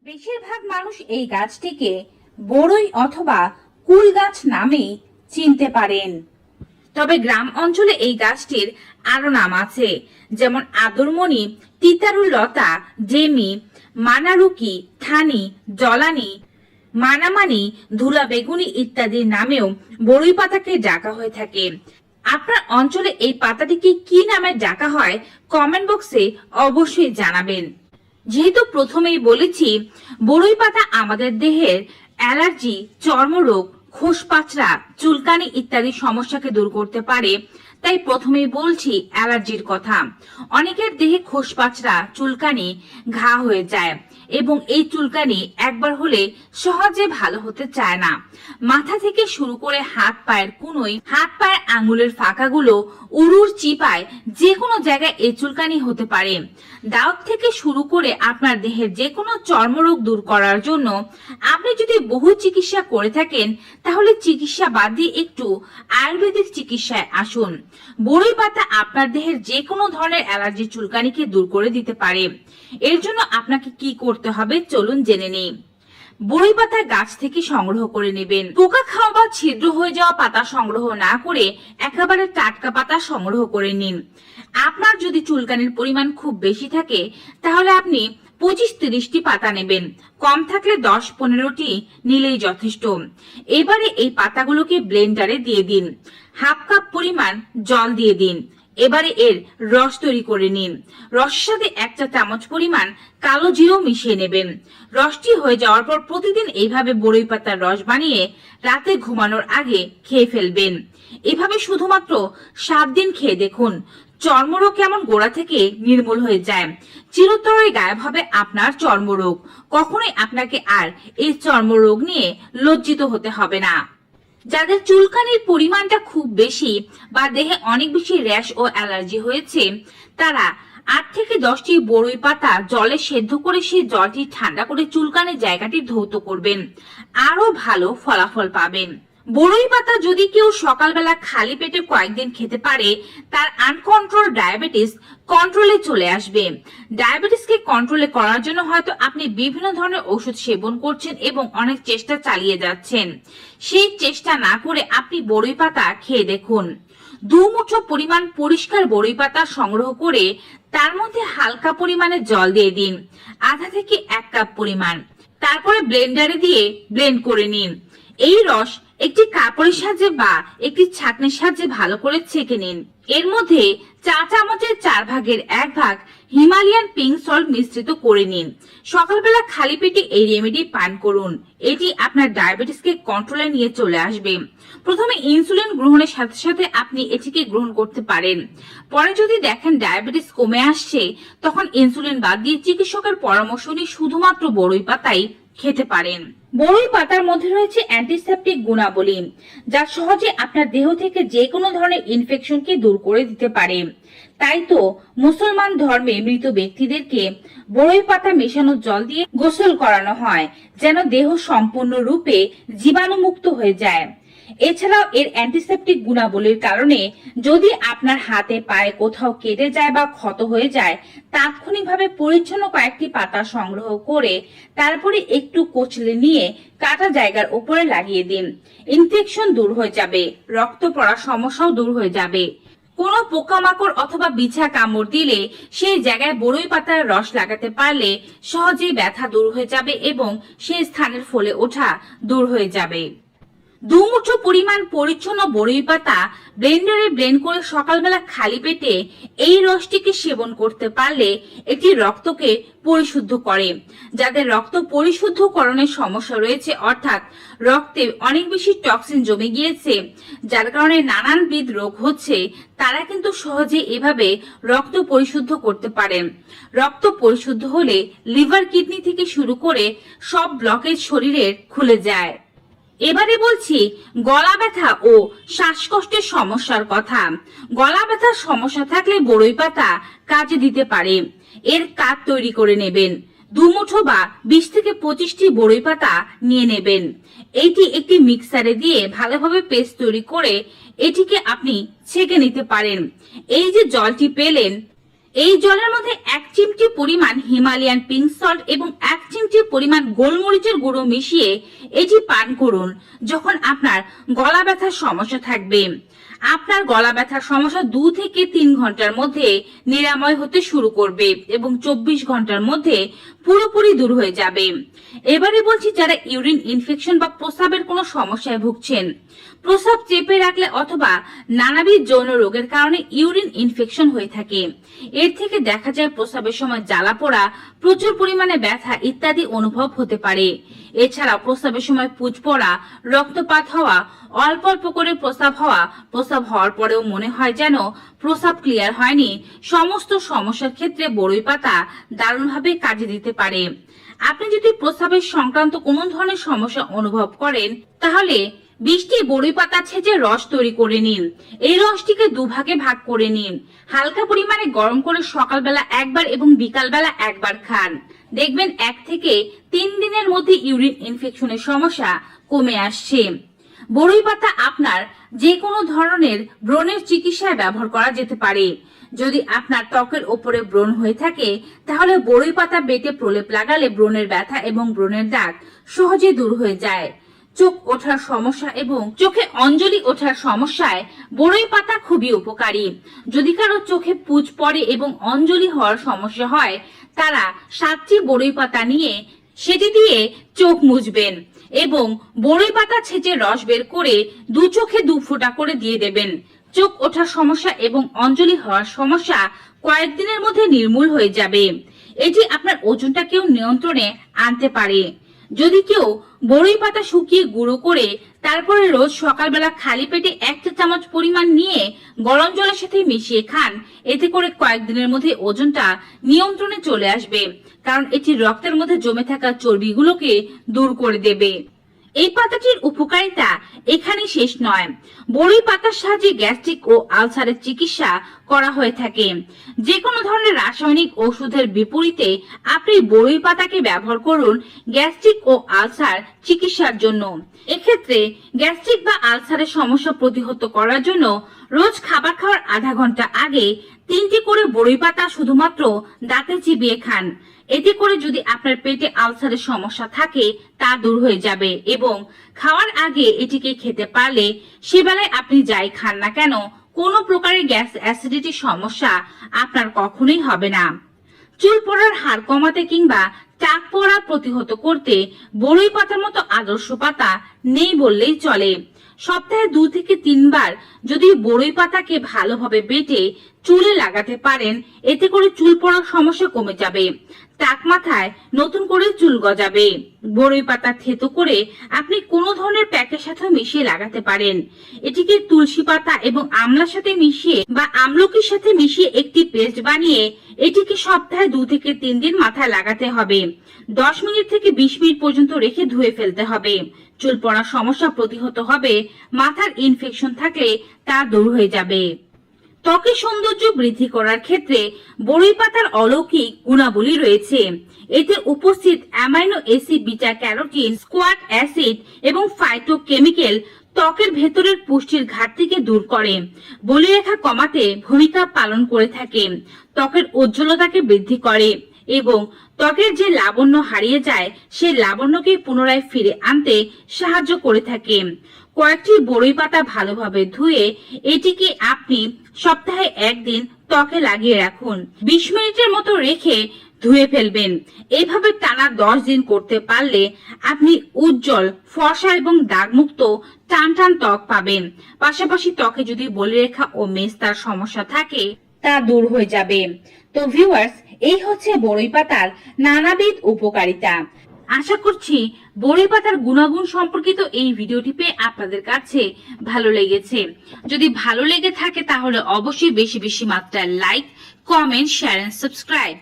বেশিরভাগ মানুষ এই গাছটিকে বড়ই অথবা কুল গাছ নামেই চিনতে পারেন। তবে গ্রাম অঞ্চলে এই গাছটির আরো নাম আছে, যেমন আদরমণি, তিতারুল লতা, জেমি, মানারুকি, থানি, জলানি, মানামানি, ধুলা বেগুনি ইত্যাদি নামেও বড়ই পাতাকে ডাকা হয়ে থাকে। আপনার অঞ্চলে এই পাতাটিকে কি নামে ডাকা হয় কমেন্ট বক্সে অবশ্যই জানাবেন। যেহেতু প্রথমেই বলেছি বড়ই পাতা আমাদের দেহের অ্যালার্জি, চর্মরোগ, খোসপাচড়া, চুলকানি ইত্যাদি সমস্যাকে দূর করতে পারে, তাই প্রথমেই বলছি অ্যালার্জির কথা। অনেকের দেহে খোসপাচড়া, চুলকানি, ঘা হয়ে যায় এবং এই চুলকানি একবার হলে সহজে ভালো হতে চায় না। মাথা থেকে শুরু করে হাত পায়ের কুনোই, হাত পায়ের আঙ্গুলের ফাঁকাগুলো, উরুর চিপায় যে কোনো জায়গায় এই চুলকানি হতে পারে। দাঁত থেকে শুরু করে আপনার দেহের যে কোনো চর্মরোগ দূর করার জন্য আপনি যদি বহু চিকিৎসা করে থাকেন, তাহলে চিকিৎসা বাদ দিয়ে একটু আয়ুর্বেদিক চিকিৎসায় আসুন। বড়ই পাতা আপনার দেহের যে কোনো ধরনের অ্যালার্জি, চুলকানিকে দূর করে দিতে পারে। এর জন্য আপনাকে কি করতে হবে চলুন জেনে নেই। বড়ই পাতা গাছ থেকে সংগ্রহ করে নেবেন। পোকা খাওয়া বা ছিদ্র হয়ে যাওয়া পাতা সংগ্রহ না করে একেবারে টাটকা পাতা সংগ্রহ করে নিন। আপনার যদি চুলকানির পরিমাণ খুব বেশি থাকে তাহলে আপনি 25-30টি পাতা নেবেন, কম থাকলে 10-15টি নিলেই যথেষ্ট। এবারে এই পাতাগুলোকে ব্লেন্ডারে দিয়ে দিন, হাফ কাপ পরিমাণ জল দিয়ে দিন। এবারে এর রস তৈরি করে নিন। রসের সাথে 1 চা চামচ পরিমাণ কালো জিরা মিশিয়ে নেবেন। রসটি হয়ে যাওয়ার পর প্রতিদিন এইভাবে বড়ই পাতার রস বানিয়ে রাতে ঘুমানোর আগে খেয়ে ফেলবেন। এভাবে শুধুমাত্র 7 দিন খেয়ে দেখুন, চর্মরোগ কেমন গোড়া থেকে নির্মূল হয়ে যায়। চিরতরে গায়েব হবে আপনার চর্মরোগ। কখনোই আপনাকে আর এই চর্মরোগ নিয়ে লজ্জিত হতে হবে না। যাদের চুলকানির পরিমাণটা খুব বেশি বা দেহে অনেক বেশি র্যাশ ও অ্যালার্জি হয়েছে, তারা 8 থেকে 10টি বড়ই পাতা জলে সেদ্ধ করে সেই জলটি ঠান্ডা করে চুলকানির জায়গাটি ধৌত করবেন, আরো ভালো ফলাফল পাবেন। বড়ই পাতা যদি কেউ সকালবেলা খালি পেটে কয়েকদিন খেতে পারে, তার আনকন্ট্রোল ডায়াবেটিস কন্ট্রোলে চলে আসবে। ডায়াবেটিসকে কন্ট্রোলে করার জন্য হয়তো আপনি বিভিন্ন ধরনের ওষুধ সেবন করছেন এবং অনেক চেষ্টা চালিয়ে যাচ্ছেন। সেই চেষ্টা না করে আপনি বড়ই পাতা খেয়ে দেখুন। 2 মুঠো পরিমাণ পরিষ্কার বড়ই পাতা সংগ্রহ করে তার মধ্যে হালকা পরিমাণে জল দিয়ে দিন, আধা থেকে 1 কাপ পরিমাণ। তারপরে ব্লেন্ডারে দিয়ে ব্লেন্ড করে নিন। এই রস একটি কাপড়ের সাহায্যে বা একটি ছাঁকনির সাহায্যে ভালো করে ছেঁকে নিন। এর মধ্যে 4 চামচের 4 ভাগের 1 ভাগ হিমালয়ান পিঙ্ক সল্ট মিশ্রিত করে নিন। সকালবেলা খালি পেটে এই রেমেডি পান করুন। এটি আপনার ডায়াবেটিসকে কন্ট্রোলে নিয়ে চলে আসবে। প্রথমে ইনসুলিন গ্রহণের সাথে সাথে আপনি এটিকে গ্রহণ করতে পারেন। পরে যদি দেখেন ডায়াবেটিস কমে আসছে, তখন ইনসুলিন বাদ দিয়ে চিকিৎসকের পরামর্শ নিয়ে শুধুমাত্র বড়ই পাতাই খেতে পারেন। বড়ই পাতার মধ্যে রয়েছে অ্যান্টিসেপটিক গুণাবলী, যা সহজে আপনার দেহ থেকে যে কোনো ধরনের ইনফেকশনকে দূর করে দিতে পারে। তাই তো মুসলমান ধর্মে মৃত ব্যক্তিদেরকে বড়ই পাতা মেশানো জল দিয়ে গোসল করানো হয়, যেন দেহ সম্পূর্ণরূপে জীবাণুমুক্ত হয়ে যায়। এছাড়াও এর অ্যান্টিসেপটিক গুণাবলীর কারণে যদি আপনার হাতে পায়ে কোথাও কেটে যায় বা ক্ষত হয়ে যায়, তাৎক্ষণিকভাবে পরিচ্ছন্ন কয়েকটি পাতা সংগ্রহ করে তারপরে একটু কচলে নিয়ে কাটা জায়গার উপরে লাগিয়ে দিন। ইনফেকশন দূর হয়ে যাবে, রক্ত পড়ার সমস্যাও দূর হয়ে যাবে। কোনো পোকামাকড় অথবা বিছা কামড় দিলে সেই জায়গায় বড়ই পাতার রস লাগাতে পারলে সহজেই ব্যথা দূর হয়ে যাবে এবং সেই স্থানের ফলে ওঠা দূর হয়ে যাবে। 2 মুঠো পরিমাণ পরিচ্ছন্ন বড়ই পাতা ব্লেন্ডারে ব্লেন্ড করে সকালবেলা খালি পেটে এই রসটিকে সেবন করতে পারলে এটি রক্তকে পরিশুদ্ধ করে। যাদের রক্ত পরিশুদ্ধকরণের সমস্যা রয়েছে, অর্থাৎ রক্তে অনেক বেশি টক্সিন জমে গিয়েছে, যার কারণে নানানবিধ রোগ হচ্ছে, তারা কিন্তু সহজে এভাবে রক্ত পরিশুদ্ধ করতে পারেন। রক্ত পরিশুদ্ধ হলে লিভার, কিডনি থেকে শুরু করে সব ব্লকেজ শরীরের খুলে যায়। এবারে বলছি গলা ব্যথা ও শ্বাসকষ্টের সমস্যার কথা। গলা ব্যথার সমস্যা থাকলে বড়ই পাতা কাজে দিতে পারে। এর কাঠ তৈরি করে নেবেন। 2 মুঠো বা 20 থেকে 25টি বড়ই পাতা নিয়ে নেবেন। এটি একটি মিক্সারে দিয়ে ভালোভাবে পেস্ট তৈরি করে এটিকে আপনি ছেঁকে নিতে পারেন। এই যে জলটি পেলেন, এই জলের মধ্যে 1 চিমটি পরিমাণ হিমালয়ান পিঙ্ক সল্ট এবং 1 চিমটি পরিমাণ গোলমরিচের গুঁড়ো মিশিয়ে এটি পান করুন যখন আপনার গলা ব্যথার সমস্যা থাকবে। আপনার গলা ব্যথার সমস্যা 2 থেকে 3 ঘন্টার মধ্যে নিরাময় হতে শুরু করবে এবং 24 ঘন্টার মধ্যে পুরোপুরি দূর হয়ে যাবে। এবারে বলছি যারা ইউরিন ইনফেকশন বা প্রস্রাবের কোনো সমস্যায় ভুগছেন, প্রস্রাব চেপে রাখলে অথবা নানাবিধ যৌন রোগের কারণে ইউরিন ইনফেকশন হয়ে থাকে। এর থেকে দেখা যায় প্রস্রাবের সময় জ্বালা পোড়া, প্রচুর পরিমাণে ব্যথা ইত্যাদি অনুভব হতে পারে। এছাড়া প্রস্রাবের সময় পুজ পড়া, রক্তপাত হওয়া, অল্প অল্প করে প্রস্রাব হওয়া, প্রস্রাব হওয়ার পরেও মনে হয় যেন প্রস্রাব ক্লিয়ার হয়নি, সমস্ত সমস্যার ক্ষেত্রে বড়ই পাতা দারুণভাবে কাজে দিতে পারে। আপনি যদি প্রস্রাবের সংক্রান্ত কোনো ধরনের সমস্যা অনুভব করেন তাহলে 20টি বড়ই পাতা ছেঁচে রস তৈরি করে নিন। এই রসটিকে 2 ভাগে ভাগ করে নিন। হালকা পরিমাণে গরম করে সকালবেলা একবার এবং বিকালবেলা একবার খান। দেখবেন 1 থেকে 3 দিনের মধ্যে ইউরিন ইনফেকশনের সমস্যা কমে আসছে। বড়ই পাতা আপনার যে কোনো ধরনের ব্রণের চিকিৎসায় ব্যবহার করা যেতে পারে। যদি আপনার ত্বকের ওপরে ব্রণ হয়ে থাকে তাহলে বড়ই পাতা বেটে প্রলেপ লাগালে ব্রণের ব্যথা এবং ব্রণের দাগ সহজে দূর হয়ে যায়। চোখ ওঠার সমস্যা এবং চোখে অঞ্জলি ওঠার সমস্যায় বড়ই পাতা খুবই উপকারী। যদি কারো চোখে পুজ পড়ে এবং অঞ্জলি হওয়ার সমস্যা হয় তারা 7টি বড়ই পাতা নিয়ে সেটি দিয়ে চোখ মুছবেন এবং বড়ই পাতা ছেঁচে রস বের করে 2 চোখে 2 ফোঁটা করে দিয়ে দেবেন। চোখ ওঠার সমস্যা এবং অঞ্জলি হওয়ার সমস্যা কয়েকদিনের মধ্যে নির্মূল হয়ে যাবে। এটি আপনার ওজনটাকেও নিয়ন্ত্রণে আনতে পারে। যদি কেউ বড়ই পাতা শুকিয়ে গুঁড়ো করে তারপরে রোজ সকালবেলা খালি পেটে 1 চা চামচ পরিমাণ নিয়ে গরম জলের সাথে মিশিয়ে খান, এতে করে কয়েকদিনের মধ্যে ওজনটা নিয়ন্ত্রণে চলে আসবে, কারণ এটি রক্তের মধ্যে জমে থাকা চর্বিগুলোকে দূর করে দেবে। এই পাতাটির উপকারিতা এখানে শেষ নয়। বড়ই পাতার সাহায্যে গ্যাস্ট্রিক ও আলসারের চিকিৎসা করা হয়ে থাকে। যে কোনো ধরনের রাসায়নিক ওষুধের বিপরীতে আপনি বড়ই পাতাকে ব্যবহার করুন গ্যাস্ট্রিক ও আলসার চিকিৎসার জন্য। এক্ষেত্রে গ্যাস্ট্রিক বা আলসারের সমস্যা প্রতিহত করার জন্য রোজ খাবার খাওয়ার আধা ঘন্টা আগে 3টি করে বড়ই পাতা শুধুমাত্র দাঁতে চিবিয়ে খান। এতে করে যদি আপনার পেটে আলসারের সমস্যা থাকে তা দূর হয়ে যাবে এবং খাওয়ার আগে এটিকে খেতে পারলে সেবেলায় আপনি যাই খান না কেন কোনো প্রকারের গ্যাস অ্যাসিডিটির সমস্যা আপনার কখনোই হবে না। চুল পড়ার হার কমাতে কিংবা টাক পড়া প্রতিহত করতে বড়ই পাতার মতো আদর্শ পাতা নেই বললেই চলে। সপ্তাহে 2 থেকে 3 বার যদি বড়ই পাতাকে ভালোভাবে বেটে চুলে লাগাতে পারেন এতে করে চুল পড়ার সমস্যা কমে যাবে, টাক মাথায় নতুন করে চুল গজাবে। বড়ই পাতা থেতো করে আপনি কোনো ধরনের প্যাকের সাথে মিশিয়ে লাগাতে পারেন। এটিকে তুলসী পাতা এবং আমলার সাথে মিশিয়ে বা আমলকির সাথে মিশিয়ে একটি পেস্ট বানিয়ে এটিকে সপ্তাহে 2 থেকে 3 দিন মাথায় লাগাতে হবে। 10 মিনিট থেকে 20 মিনিট পর্যন্ত রেখে ধুয়ে ফেলতে হবে। চুল পড়ার সমস্যা প্রতিহত হবে, মাথার ইনফেকশন থাকলে তা দূর হয়ে যাবে। ত্বকের সৌন্দর্য বৃদ্ধি করার ক্ষেত্রে বড়ই পাতার অলৌকিক গুণাবলী রয়েছে। এতে উপস্থিত amino acid, beta carotene, squat acid এবং ফাইটোকেমিক্যাল ত্বকের ভেতরের পুষ্টির ঘাটতিকে দূর করে, বলিরেখা কমাতে ভূমিকা পালন করে থাকে, ত্বকের উজ্জ্বলতাকে বৃদ্ধি করে এবং ত্বকের যে লাবণ্য হারিয়ে যায় সেই লাবণ্যকে পুনরায় ফিরে আনতে সাহায্য করে থাকে। কয়েকটি বড়ই পাতা ভালোভাবে ধুয়ে এটিকে আপনি সপ্তাহে 1 দিন ত্বকে লাগিয়ে রাখুন। 20 মিনিটের মতো রেখে ধুয়ে ফেলবেন। এইভাবে টানা 10 দিন করতে পারলে আপনি উজ্জ্বল, ফর্সা এবং দাগমুক্ত টান টান ত্বক পাবেন। পাশাপাশি ত্বকে যদি বলিরেখা ও মেস্তার সমস্যা থাকে তা দূর হয়ে যাবে। তো ভিউয়ার্স, এই হচ্ছে বড়ই পাতার নানাবিধ উপকারিতা। আশা করছি বড়ই পাতার গুণাগুণ সম্পর্কিত এই ভিডিওটি পেয়ে আপনাদের কাছে ভালো লেগেছে। যদি ভালো লেগে থাকে তাহলে অবশ্যই বেশি বেশি মাত্রায় like, comment, share and subscribe